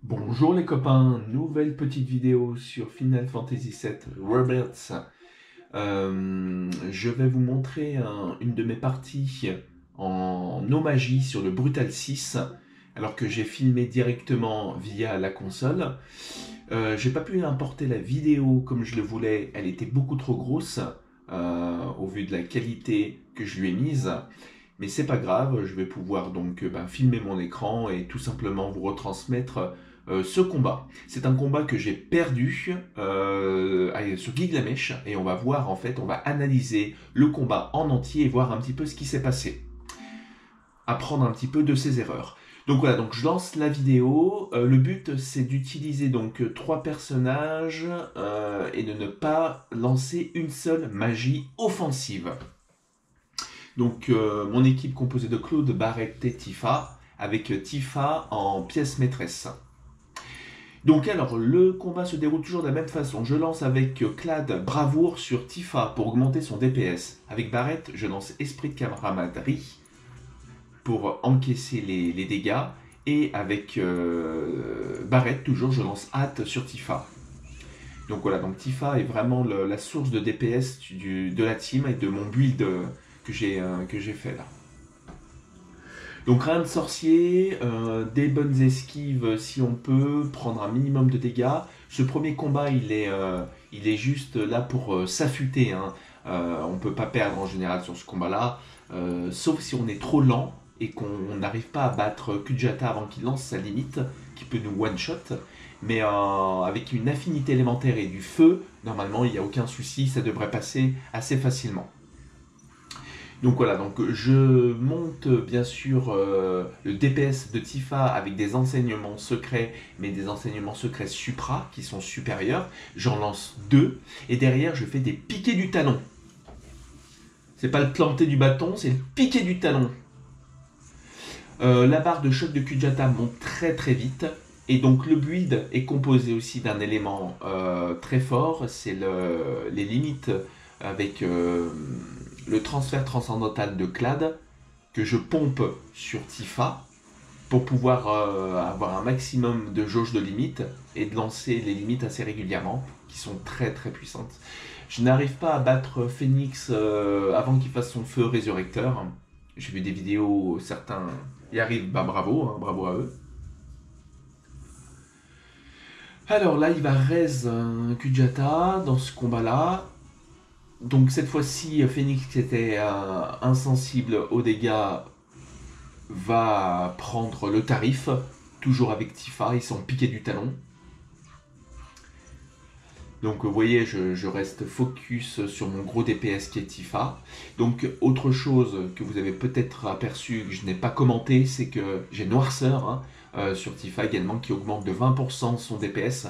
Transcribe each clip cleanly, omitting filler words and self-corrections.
Bonjour les copains, nouvelle petite vidéo sur Final Fantasy VII Rebirth. Je vais vous montrer une de mes parties en no magie sur le Brutal 6, alors que j'ai filmé directement via la console. J'ai pas pu importer la vidéo comme je le voulais, elle était beaucoup trop grosse au vu de la qualité que je lui ai mise. Mais c'est pas grave, je vais pouvoir donc filmer mon écran et tout simplement vous retransmettre ce combat. C'est un combat que j'ai perdu sur Gilgamesh et on va voir en fait, on va analyser le combat en entier et voir un petit peu ce qui s'est passé. Apprendre un petit peu de ses erreurs. Donc voilà, donc je lance la vidéo. Le but c'est d'utiliser donc trois personnages et de ne pas lancer une seule magie offensive. Donc mon équipe composée de Claude, Barrett et Tifa, avec Tifa en pièce maîtresse. Donc alors, le combat se déroule toujours de la même façon. Je lance avec Clad Bravoure sur Tifa pour augmenter son DPS. Avec Barrett, je lance Esprit de camaraderie pour encaisser les dégâts. Et avec Barrett, toujours, je lance Hâte sur Tifa. Donc voilà, donc Tifa est vraiment la source de DPS de la team et de mon build que j'ai fait là. Donc rien de sorcier, des bonnes esquives si on peut, prendre un minimum de dégâts. Ce premier combat, il est juste là pour s'affûter. Hein. On ne peut pas perdre en général sur ce combat-là, sauf si on est trop lent et qu'on n'arrive pas à battre Kujata avant qu'il lance sa limite, qui peut nous one-shot. Mais avec une affinité élémentaire et du feu, normalement, il n'y a aucun souci, ça devrait passer assez facilement. Donc voilà, donc je monte bien sûr le DPS de Tifa avec des enseignements secrets, mais des enseignements secrets supra qui sont supérieurs. J'en lance 2 et derrière je fais des piquets du talon. C'est pas le planter du bâton, c'est le piquet du talon. La barre de choc de Kujata monte très très vite. Et donc le build est composé aussi d'un élément très fort, c'est les limites avec le transfert transcendantal de Clad que je pompe sur Tifa pour pouvoir avoir un maximum de jauge de limites et de lancer les limites assez régulièrement qui sont très très puissantes. Je n'arrive pas à battre Phoenix avant qu'il fasse son feu résurrecteur. J'ai vu des vidéos, certains y arrivent, bah bravo, hein, bravo à eux. Alors là, il va raise Kujata dans ce combat-là. Donc cette fois-ci, Phoenix qui était insensible aux dégâts va prendre le tarif, toujours avec Tifa, ils sont piqués du talon. Donc vous voyez, je reste focus sur mon gros DPS qui est Tifa. Donc autre chose que vous avez peut-être aperçu, que je n'ai pas commenté, c'est que j'ai Noirceur sur Tifa également, qui augmente de 20% son DPS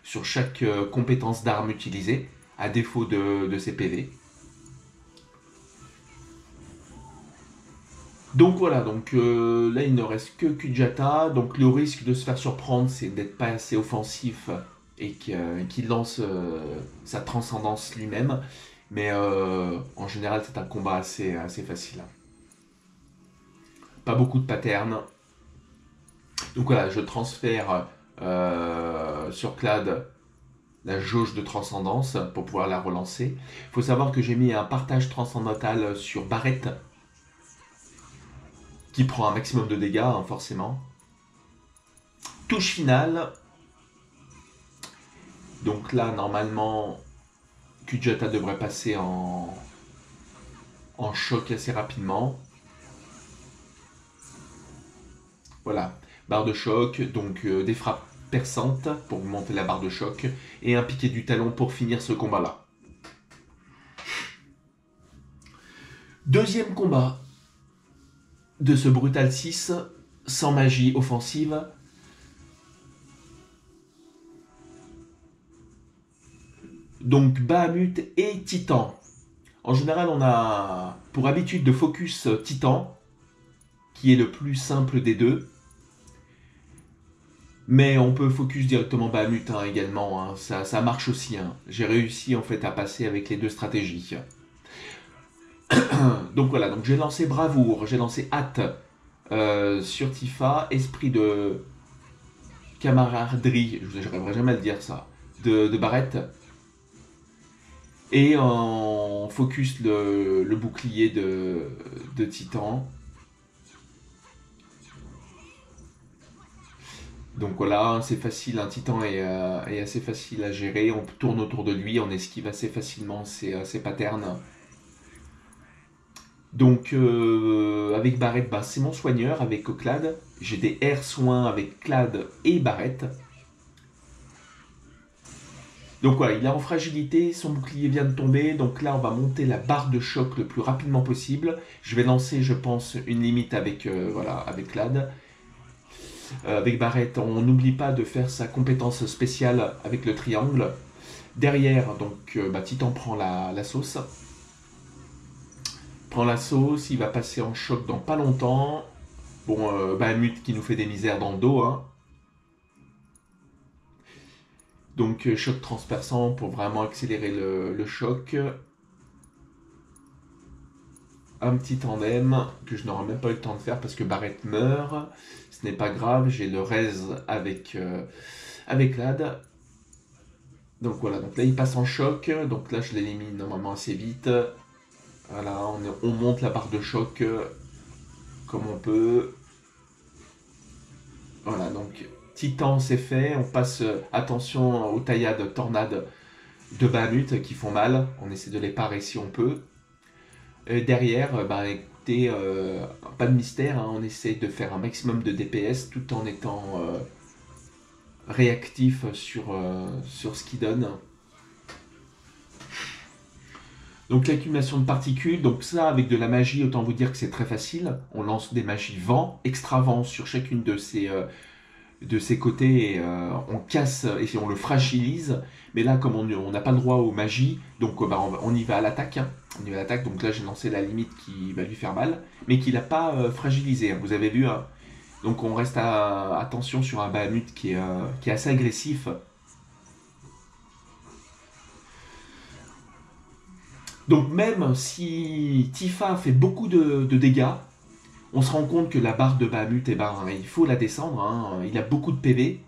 sur chaque compétence d'arme utilisée, à défaut de ses PV. Donc voilà, donc là il ne reste que Kujata, donc le risque de se faire surprendre c'est d'être pas assez offensif et qu'il lance sa transcendance lui-même, mais en général c'est un combat assez facile. Pas beaucoup de patterns, donc voilà, je transfère sur Clad la jauge de transcendance pour pouvoir la relancer. Il faut savoir que j'ai mis un partage transcendantal sur Barrett, qui prend un maximum de dégâts, hein, forcément. Touche finale. Donc là, normalement, Kujata devrait passer en choc assez rapidement. Voilà, barre de choc, donc des frappes perçantes pour monter la barre de choc, et un piqué du talon pour finir ce combat-là. Deuxième combat de ce Brutal 6, sans magie offensive. Donc Bahamut et Titan. En général, on a pour habitude de focus Titan, qui est le plus simple des deux. Mais on peut focus directement Bahamut également, hein. Ça marche aussi. Hein. J'ai réussi en fait à passer avec les deux stratégies. Donc voilà, donc j'ai lancé Bravoure, j'ai lancé Hâte sur Tifa, Esprit de camaraderie, je n'arriverai jamais à le dire ça, de Barrett. Et on focus le bouclier de Titan. Donc voilà, c'est facile, un Titan est assez facile à gérer, on tourne autour de lui, on esquive assez facilement ses patterns. Donc avec Barrett, bah, c'est mon soigneur, avec Clad, j'ai des air soins avec Clad et Barrett. Donc voilà, il est en fragilité, son bouclier vient de tomber, donc là on va monter la barre de choc le plus rapidement possible. Je vais lancer, je pense, une limite avec, voilà, avec Clad. Avec Barrett, on n'oublie pas de faire sa compétence spéciale avec le triangle. Derrière, donc, bah, Titan prend la sauce. Prend la sauce, il va passer en choc dans pas longtemps. Bon, Bahamut qui nous fait des misères dans le dos, hein. Donc choc transperçant pour vraiment accélérer le choc. Un petit tandem que je n'aurai même pas eu le temps de faire parce que Barrett meurt. Ce n'est pas grave, j'ai le raise avec Lad. Donc voilà, donc là il passe en choc, donc là je l'élimine normalement assez vite. Voilà, on monte la barre de choc comme on peut. Voilà, donc Titan c'est fait, on passe attention aux taillades tornades de Bahamut qui font mal, on essaie de les parer si on peut. Derrière, bah écoutez, pas de mystère, hein, on essaie de faire un maximum de DPS tout en étant réactif sur ce qu'il donne. Donc l'accumulation de particules, donc ça avec de la magie, autant vous dire que c'est très facile. On lance des magies vent, extra vent sur chacune de ses côtés, et on casse et on le fragilise. Mais là, comme on n'a pas le droit aux magies, donc bah, on y va à l'attaque. Hein. On y va à l'attaque, donc là j'ai lancé la limite qui va lui faire mal, mais qui l'a pas fragilisé, hein. Vous avez vu, hein. Donc on reste attention sur un Bahamut qui est assez agressif. Donc même si Tifa fait beaucoup de dégâts, on se rend compte que la barre de Bahamut, eh ben, il faut la descendre, hein. Il a beaucoup de PV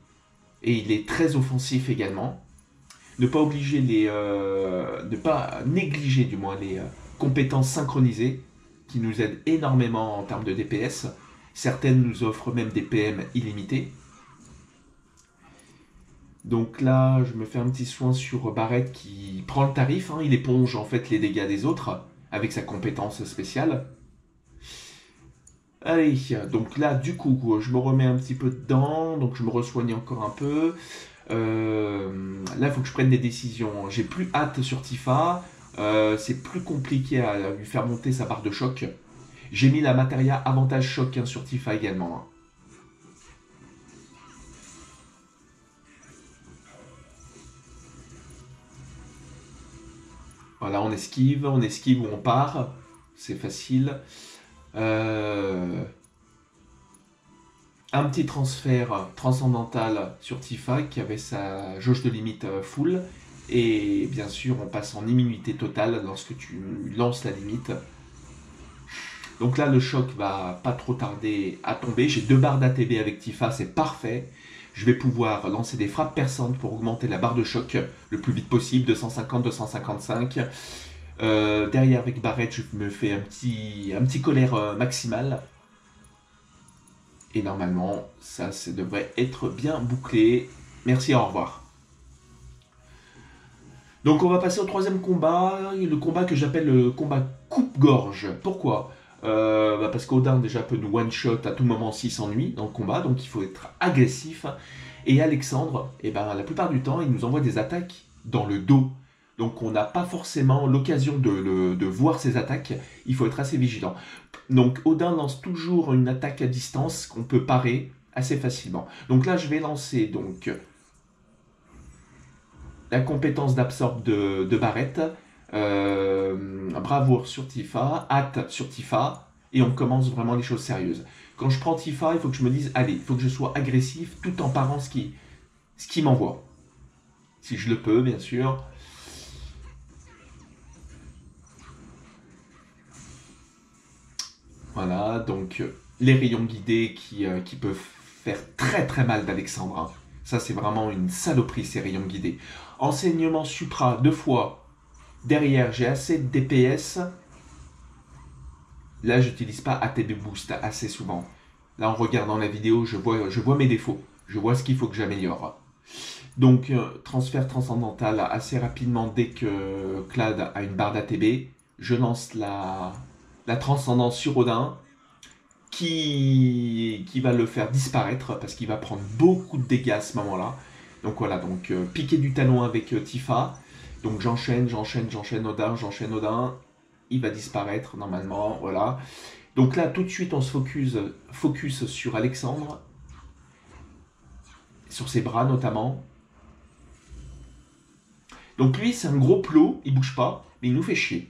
et il est très offensif également. Ne pas négliger du moins les compétences synchronisées qui nous aident énormément en termes de DPS. Certaines nous offrent même des PM illimités. Donc là, je me fais un petit soin sur Barrett qui prend le tarif, hein. Il éponge en fait les dégâts des autres avec sa compétence spéciale. Allez, donc là, du coup, je me remets un petit peu dedans, donc je me resoigne encore un peu. Là, il faut que je prenne des décisions. J'ai plus hâte sur Tifa. C'est plus compliqué à lui faire monter sa barre de choc. J'ai mis la Materia avantage choc, hein, sur Tifa également, hein. Voilà, on esquive ou on part. C'est facile. Un petit transfert transcendantal sur Tifa qui avait sa jauge de limite full. Et bien sûr, on passe en immunité totale lorsque tu lances la limite. Donc là, le choc va pas trop tarder à tomber. J'ai 2 barres d'ATB avec Tifa, c'est parfait. Je vais pouvoir lancer des frappes perçantes pour augmenter la barre de choc le plus vite possible, 250, 255. Derrière avec Barrett, je me fais un petit colère maximal. Et normalement, ça devrait être bien bouclé. Merci, au revoir. Donc on va passer au 3e combat, le combat que j'appelle le combat coupe-gorge. Pourquoi ? Parce qu'Odin déjà peut nous one-shot à tout moment s'il s'ennuie dans le combat, donc il faut être agressif. Et Alexandre, la plupart du temps, il nous envoie des attaques dans le dos. Donc on n'a pas forcément l'occasion de voir ses attaques, il faut être assez vigilant. Donc Odin lance toujours une attaque à distance qu'on peut parer assez facilement. Donc là je vais lancer donc la compétence d'absorbe de Barrett, bravoure sur Tifa, hâte sur Tifa, et on commence vraiment les choses sérieuses. Quand je prends Tifa, il faut que je me dise, allez, il faut que je sois agressif tout en parant ce qui m'envoie. Si je le peux, bien sûr. Voilà, donc les rayons guidés qui peuvent faire très très mal d'Alexandre, hein. Ça, c'est vraiment une saloperie, ces rayons guidés. Enseignement supra, 2 fois. Derrière, j'ai assez de DPS. Là, j'utilise pas ATB Boost assez souvent. Là, en regardant la vidéo, je vois mes défauts. Je vois ce qu'il faut que j'améliore. Donc, transfert transcendantal assez rapidement dès que Clad a une barre d'ATB. Je lance la transcendance sur Odin qui va le faire disparaître parce qu'il va prendre beaucoup de dégâts à ce moment-là. Donc voilà, donc piquer du talon avec Tifa. Donc j'enchaîne Odin. Il va disparaître normalement, voilà. Donc là, tout de suite, on se focus sur Alexandre. Sur ses bras notamment. Donc lui, c'est un gros plot, il bouge pas, mais il nous fait chier.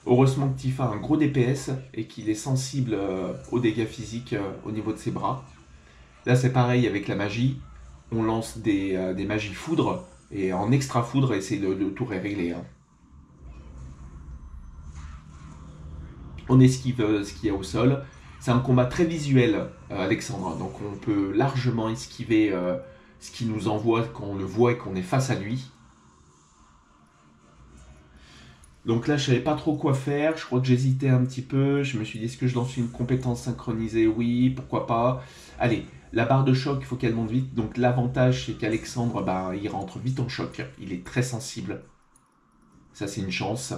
Heureusement que Tifa a un gros DPS et qu'il est sensible aux dégâts physiques au niveau de ses bras. Là, c'est pareil avec la magie. On lance des magies foudre et en extra foudre, et c'est le tour est réglé. Hein. On esquive ce qu'il y a au sol. C'est un combat très visuel, Alexandre. Donc on peut largement esquiver ce qui nous envoie, qu'on le voit et qu'on est face à lui. Donc là, je savais pas trop quoi faire. Je crois que j'hésitais un petit peu. Je me suis dit, est-ce que je lance une compétence synchronisée? Oui, pourquoi pas. Allez, la barre de choc, il faut qu'elle monte vite. Donc l'avantage, c'est qu'Alexandre, il rentre vite en choc. Il est très sensible. Ça, c'est une chance.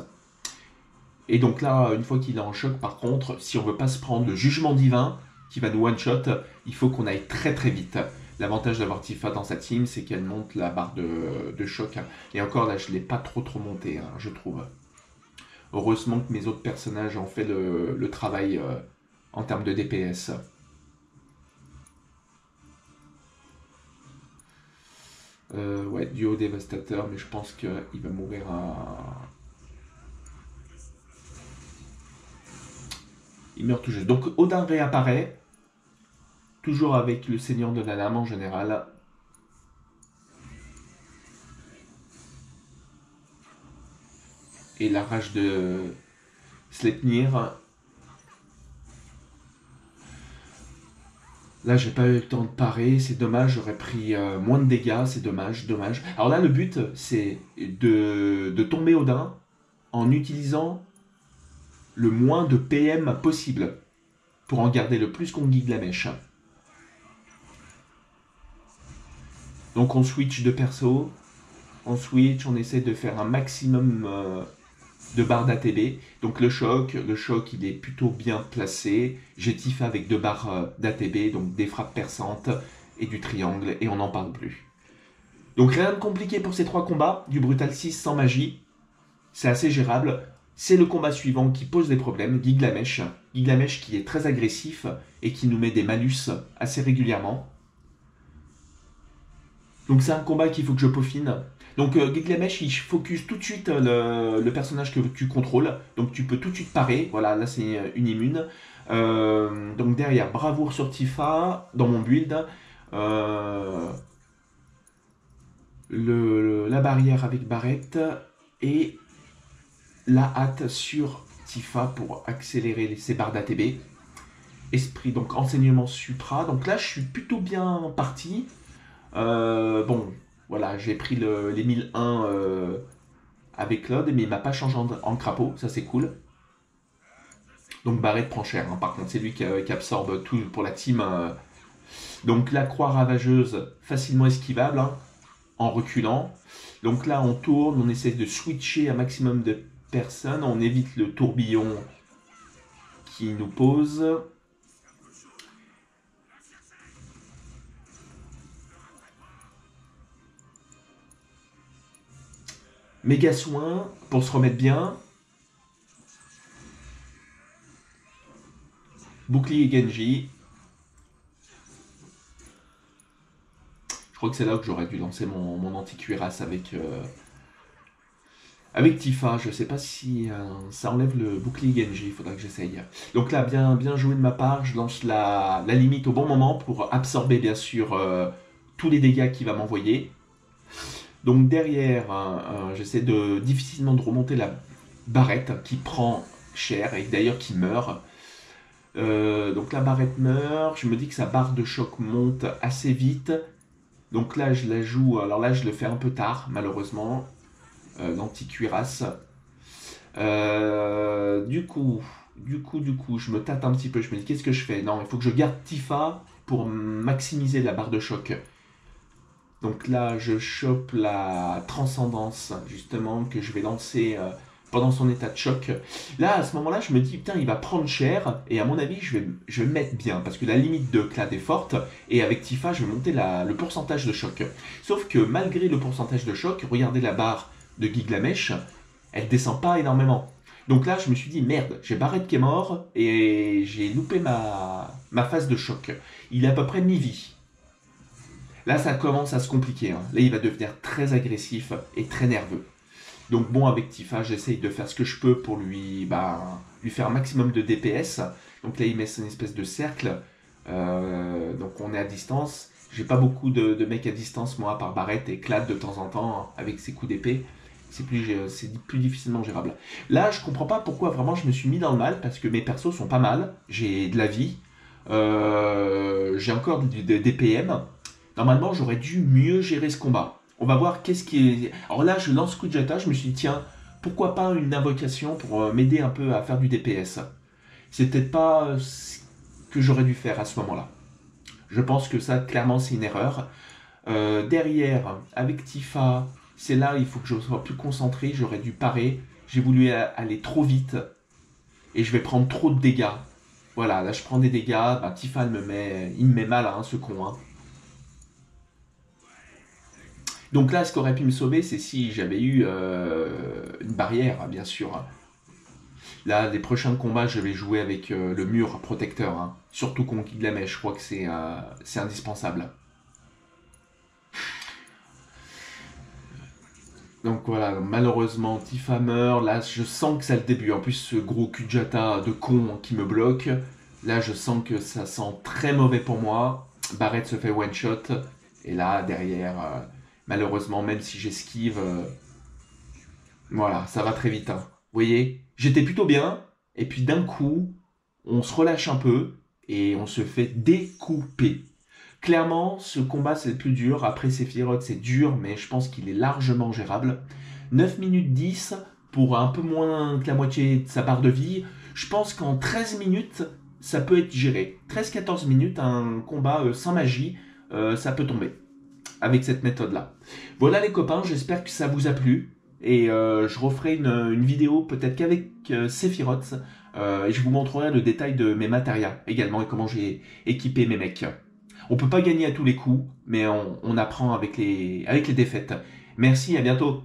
Et donc là, une fois qu'il est en choc, par contre, si on veut pas se prendre le jugement divin qui va nous one-shot, il faut qu'on aille très très vite. L'avantage d'avoir Tifa dans sa team, c'est qu'elle monte la barre de choc. Et encore là, je ne l'ai pas trop monté, hein, je trouve. Heureusement que mes autres personnages ont fait le travail en termes de DPS. Ouais, duo dévastateur, mais je pense qu'il va mourir à... Il meurt tout juste. Donc Odin réapparaît, toujours avec le Seigneur de la Lame en général. Et la rage de Sleipnir. Là, j'ai pas eu le temps de parer, c'est dommage, j'aurais pris moins de dégâts, c'est dommage. Alors là, le but, c'est de tomber Odin en utilisant le moins de PM possible pour en garder le plus qu'on Gilgamesh. Donc on switch de perso, on essaie de faire un maximum de barres d'ATB. Donc le choc, il est plutôt bien placé. J'ai Tifa avec 2 barres d'ATB, donc des frappes perçantes et du triangle, et on n'en parle plus. Donc rien de compliqué pour ces 3 combats, du Brutal 6 sans magie. C'est assez gérable. C'est le combat suivant qui pose des problèmes, Gilgamesh. Gilgamesh qui est très agressif et qui nous met des malus assez régulièrement. Donc c'est un combat qu'il faut que je peaufine. Donc Gilgamesh, il focus tout de suite le personnage que tu contrôles. Donc tu peux tout de suite parer. Voilà, là c'est une immune. Donc derrière, bravoure sur Tifa, dans mon build. La barrière avec Barrett. Et la hâte sur Tifa pour accélérer ses barres d'ATB. Esprit, donc enseignement supra. Donc là, je suis plutôt bien parti. Bon, voilà, j'ai pris les 1001 avec Claude, mais il m'a pas changé en crapaud, ça c'est cool. Donc Barrett prend cher, hein. Par contre c'est lui qui absorbe tout pour la team. Donc la croix ravageuse, facilement esquivable, hein, en reculant. Donc là on tourne, on essaie de switcher un maximum de personnes, on évite le tourbillon qui nous pose. Méga soin pour se remettre bien. Bouclier Genji. Je crois que c'est là que j'aurais dû lancer mon anti-cuirasse avec Tifa. Je sais pas si ça enlève le bouclier Genji, il faudra que j'essaye. Donc là, bien joué de ma part, je lance la limite au bon moment pour absorber bien sûr tous les dégâts qu'il va m'envoyer. Donc derrière, j'essaie difficilement de remonter la barrette qui prend cher et d'ailleurs qui meurt. Donc la barrette meurt, je me dis que sa barre de choc monte assez vite. Donc là je la joue, alors là je le fais un peu tard malheureusement, l'anti-cuirasse. Du coup, je me tâte un petit peu, je me dis qu'est-ce que je fais? Non, il faut que je garde Tifa pour maximiser la barre de choc. Donc là, je chope la transcendance, justement, que je vais lancer pendant son état de choc. Là, à ce moment-là, je me dis, putain, il va prendre cher, et à mon avis, je vais me mettre bien, parce que la limite de Clad est forte, et avec Tifa, je vais monter le pourcentage de choc. Sauf que malgré le pourcentage de choc, regardez la barre de Gilgamesh, elle descend pas énormément. Donc là, je me suis dit, merde, j'ai Barrett qui est mort, et j'ai loupé ma phase de choc. Il est à peu près mi-vie. Là, ça commence à se compliquer. Hein. Là, il va devenir très agressif et très nerveux. Donc bon, avec Tifa, j'essaye de faire ce que je peux pour lui faire un maximum de DPS. Donc là, il met une espèce de cercle. Donc on est à distance. J'ai pas beaucoup de mecs à distance, moi, à part Barrett et Clad de temps en temps, avec ses coups d'épée. C'est plus difficilement gérable. Là, je comprends pas pourquoi vraiment je me suis mis dans le mal, parce que mes persos sont pas mal. J'ai de la vie. J'ai encore des PM. Normalement, j'aurais dû mieux gérer ce combat. On va voir qu'est-ce qui est... Alors là, je lance Kujata, je me suis dit, tiens, pourquoi pas une invocation pour m'aider un peu à faire du DPS. C'est peut-être pas ce que j'aurais dû faire à ce moment-là. Je pense que ça, clairement, c'est une erreur. Derrière, avec Tifa, c'est là, il faut que je sois plus concentré, j'aurais dû parer. J'ai voulu aller trop vite et je vais prendre trop de dégâts. Voilà, là, je prends des dégâts. Tifa, il me met mal, hein, ce con, hein. Donc là, ce qui aurait pu me sauver, c'est si j'avais eu une barrière, bien sûr. Là, les prochains combats, je vais jouer avec le mur protecteur. Hein. Surtout contre Gilgamesh, je crois que c'est indispensable. Donc voilà, malheureusement, Tifa meurt. Là, je sens que c'est le début. En plus, ce gros Kujata de con qui me bloque. Là, je sens que ça sent très mauvais pour moi. Barrett se fait one-shot. Et là, derrière... malheureusement, même si j'esquive, voilà, ça va très vite. Hein. Vous voyez, j'étais plutôt bien, et puis d'un coup, on se relâche un peu, et on se fait découper. Clairement, ce combat, c'est le plus dur. Après Sephiroth, c'est dur, mais je pense qu'il est largement gérable. 9 minutes 10, pour un peu moins que la moitié de sa barre de vie. Je pense qu'en 13 minutes, ça peut être géré. 13-14 minutes, un combat sans magie, ça peut tomber. Avec cette méthode-là. Voilà les copains, j'espère que ça vous a plu. Et je referai une vidéo peut-être qu'avec Sephiroth. Et je vous montrerai le détail de mes matériaux également et comment j'ai équipé mes mecs. On peut pas gagner à tous les coups, mais on apprend avec les défaites. Merci, à bientôt.